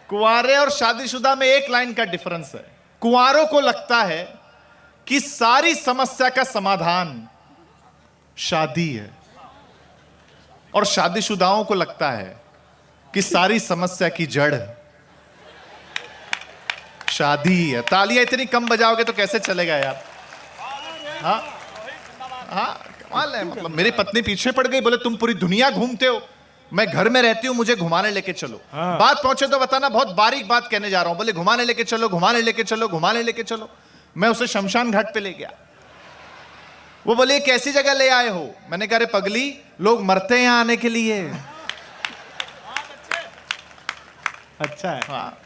कुंवारे और शादीशुदा में एक लाइन का डिफरेंस है। कुंवारों को लगता है कि सारी समस्या का समाधान शादी है, और शादीशुदाओं को लगता है कि सारी समस्या की जड़ शादी ही है। तालियां इतनी कम बजाओगे तो कैसे चलेगा यार? हाँ हाँ, कमाल है। मतलब मेरी पत्नी पीछे पड़ गई, बोले तुम पूरी दुनिया घूमते हो, मैं घर में रहती हूं, मुझे घुमाने लेके चलो। बात पहुंचे तो बताना, बहुत बारीक बात कहने जा रहा हूं। बोले घुमाने लेके चलो, घुमाने लेके चलो, घुमाने लेके चलो। मैं उसे शमशान घाट पे ले गया। वो बोले कैसी जगह ले आए हो? मैंने कहा, अरे पगली, लोग मरते हैं यहां आने के लिए। अच्छा है। हाँ,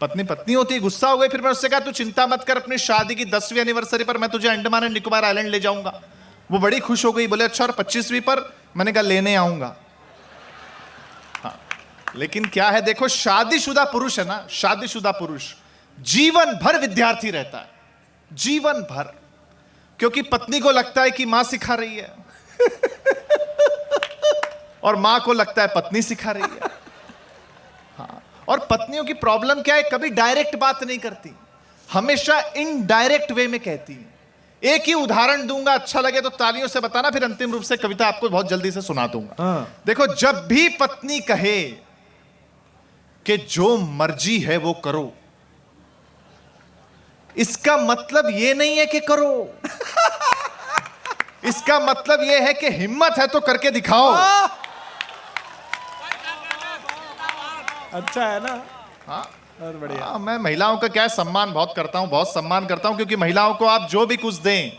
पत्नी पत्नी होती है, गुस्सा हो गई। फिर मैं उससे कहा, तू चिंता मत कर, अपनी शादी की 10वीं एनिवर्सरी पर मैं तुझे अंडमान एंड निकोबार आइलैंड ले जाऊंगा। वो बड़ी खुश हो गई, बोले अच्छा, और 25वीं पर? मैंने कहा लेने आऊंगा। हाँ, लेकिन क्या है, देखो, शादीशुदा पुरुष है ना, शादीशुदा पुरुष जीवन भर विद्यार्थी रहता है, जीवन भर। क्योंकि पत्नी को लगता है कि मां सिखा रही है और मां को लगता है पत्नी सिखा रही है। हाँ, और पत्नियों की प्रॉब्लम क्या है, कभी डायरेक्ट बात नहीं करती, हमेशा इनडायरेक्ट वे में कहती है। एक ही उदाहरण दूंगा, अच्छा लगे तो तालियों से बताना, फिर अंतिम रूप से कविता आपको बहुत जल्दी से सुना दूंगा। देखो, जब भी पत्नी कहे कि जो मर्जी है वो करो, इसका मतलब यह नहीं है कि करो, इसका मतलब यह है कि हिम्मत है तो करके दिखाओ। अच्छा है ना? हाँ, बहुत बढ़िया। हाँ, मैं महिलाओं का क्या सम्मान बहुत करता हूं, बहुत सम्मान करता हूं, क्योंकि महिलाओं को आप जो भी कुछ दें,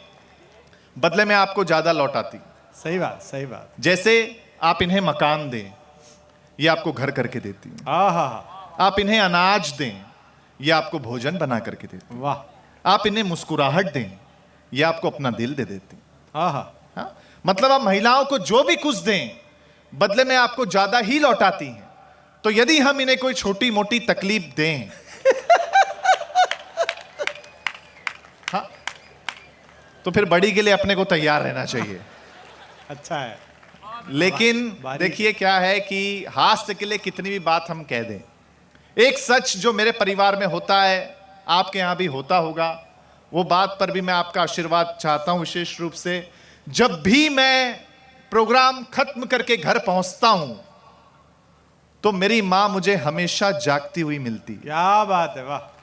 बदले में आपको ज्यादा लौट आती। सही बात, सही बात। जैसे आप इन्हें मकान दें, ये आपको घर करके देती हैं। आप इन्हें अनाज दें, ये आपको भोजन बना करके देती। वाह। आप इन्हें मुस्कुराहट दें, ये आपको अपना दिल दे देती। हाँ, मतलब आप महिलाओं को जो भी कुछ दें, बदले में आपको ज्यादा ही लौटाती हैं। तो यदि हम इन्हें कोई छोटी मोटी तकलीफ दें हाँ, तो फिर बड़ी के लिए अपने को तैयार रहना चाहिए। अच्छा है। लेकिन देखिए क्या है कि हास्य के लिए कितनी भी बात हम कह दें, एक सच जो मेरे परिवार में होता है, आपके यहां भी होता होगा, वो बात पर भी मैं आपका आशीर्वाद चाहता हूं विशेष रूप से। जब भी मैं प्रोग्राम खत्म करके घर पहुंचता हूं, तो मेरी मां मुझे हमेशा जागती हुई मिलती है। क्या बात है, वाह।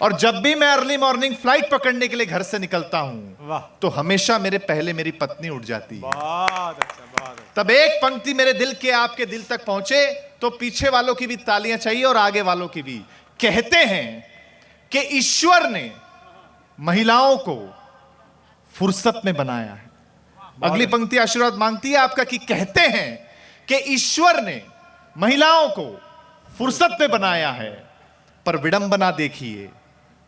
और जब भी मैं अर्ली मॉर्निंग फ्लाइट पकड़ने के लिए घर से निकलता हूं, वाह, तो हमेशा मेरे पहले मेरी पत्नी उठ जाती है। बहुत अच्छा, बहुत अच्छा। तब एक पंक्ति मेरे दिल के आपके दिल तक पहुंचे तो पीछे वालों की भी तालियां चाहिए और आगे वालों की भी। कहते हैं कि ईश्वर ने महिलाओं को फुर्सत में बनाया है। अगली पंक्ति आशीर्वाद मांगती है आपका कि कहते हैं कि ईश्वर ने महिलाओं को फुर्सत में बनाया है, पर विडंबना देखिए,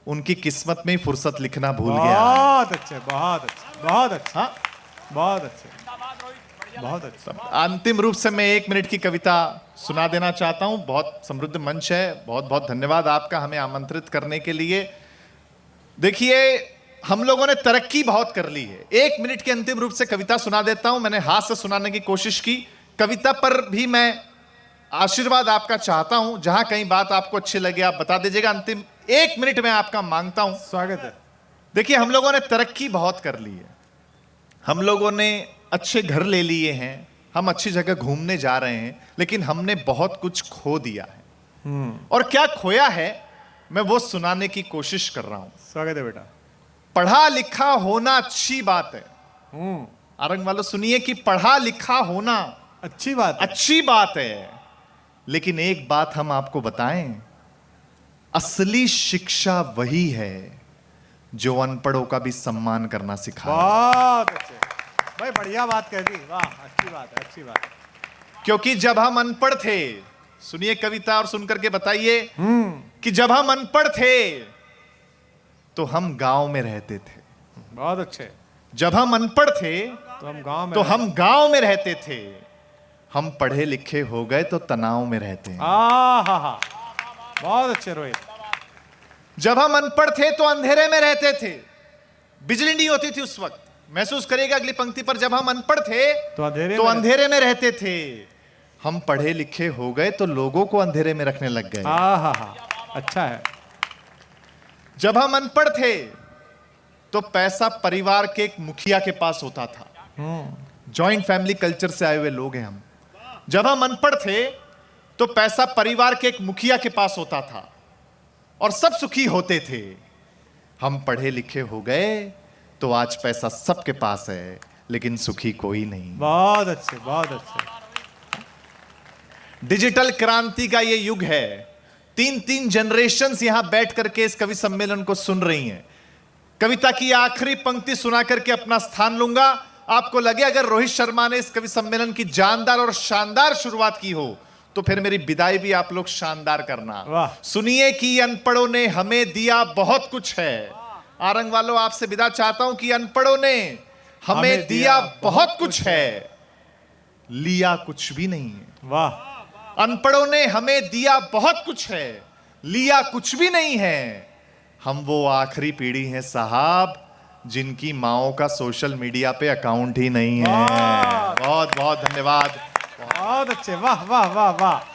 उनकी किस्मत में फुर्सत लिखना भूल गया। बहुत अच्छे, बहुत अच्छे, बहुत अच्छे। हाँ, बहुत अच्छे, बहुत अच्छा। अंतिम रूप से मैं 1 मिनट की कविता सुना देना चाहता हूं। बहुत समृद्ध मंच है, बहुत बहुत धन्यवाद आपका हमें आमंत्रित करने के लिए। देखिए, हम लोगों ने तरक्की बहुत कर ली है। 1 मिनट के अंतिम रूप से कविता सुना देता हूं। मैंने हाथ से सुनाने की कोशिश की, कविता पर भी मैं आशीर्वाद आपका चाहता हूं। जहां कहीं बात आपको अच्छी लगे आप बता दीजिएगा। अंतिम 1 मिनट में आपका मांगता हूं। स्वागत है। देखिए, हम लोगों ने तरक्की बहुत कर ली है, हम लोगों ने अच्छे घर ले लिए हैं, हम अच्छी जगह घूमने जा रहे हैं, लेकिन हमने बहुत कुछ खो दिया है। और क्या खोया है, मैं वो सुनाने की कोशिश कर रहा हूं। स्वागत है बेटा। पढ़ा लिखा होना अच्छी बात है। आरंग वालों सुनिए कि पढ़ा लिखा होना अच्छी बात है। अच्छी बात है, लेकिन एक बात हम आपको बताएं, असली शिक्षा वही है जो अनपढ़ों का भी सम्मान करना सिखाए। बहुत अच्छे भाई, बढ़िया बात कह दी। वाह, अच्छी बात है, अच्छी बात है। क्योंकि जब हम अनपढ़ थे, सुनिए कविता और सुनकर के बताइए कि जब हम अनपढ़ थे तो हम गांव में रहते थे। बहुत अच्छे। जब हम अनपढ़ थे तो हम गांव में रहते थे। हम पढ़े लिखे हो गए तो तनाव में रहते हैं। हाँ, बहुत अच्छे रोहित। जब हम अनपढ़ थे तो अंधेरे में रहते थे, बिजली नहीं होती थी उस वक्त। महसूस करिएगा अगली पंक्ति पर, जब हम अनपढ़ थे तो अंधेरे में रहते थे। हम पढ़े लिखे हो गए तो लोगों को अंधेरे में रखने लग गए। हा, अच्छा है। जब हम अनपढ़ थे तो पैसा परिवार के एक मुखिया के पास होता था। जॉइंट फैमिली कल्चर से आए हुए लोग हैं हम। जब हम अनपढ़ थे तो पैसा परिवार के एक मुखिया के पास होता था और सब सुखी होते थे। हम पढ़े लिखे हो गए तो आज पैसा सबके पास है लेकिन सुखी कोई नहीं। बहुत अच्छे, बहुत अच्छे। डिजिटल क्रांति का ये युग है। 3-3 जनरेशंस यहां बैठ करके इस कवि सम्मेलन को सुन रही हैं। कविता की आखिरी पंक्ति सुना करके अपना स्थान लूंगा। आपको लगे अगर रोहित शर्मा ने इस कवि सम्मेलन की जानदार और शानदार शुरुआत की हो तो फिर मेरी विदाई भी आप लोग शानदार करना। वाह। सुनिए कि अनपढ़ों ने हमें दिया बहुत कुछ है। आरंग वालों, आपसे विदा चाहता हूं कि अनपढ़ों ने हमें दिया बहुत कुछ है, लिया कुछ भी नहीं है। वाह। अनपढ़ों ने हमें दिया बहुत कुछ है, लिया कुछ भी नहीं है। हम वो आखिरी पीढ़ी हैं साहब जिनकी माओं का सोशल मीडिया पे अकाउंट ही नहीं है। बहुत बहुत धन्यवाद। बहुत अच्छे, वाह वाह वाह वाह।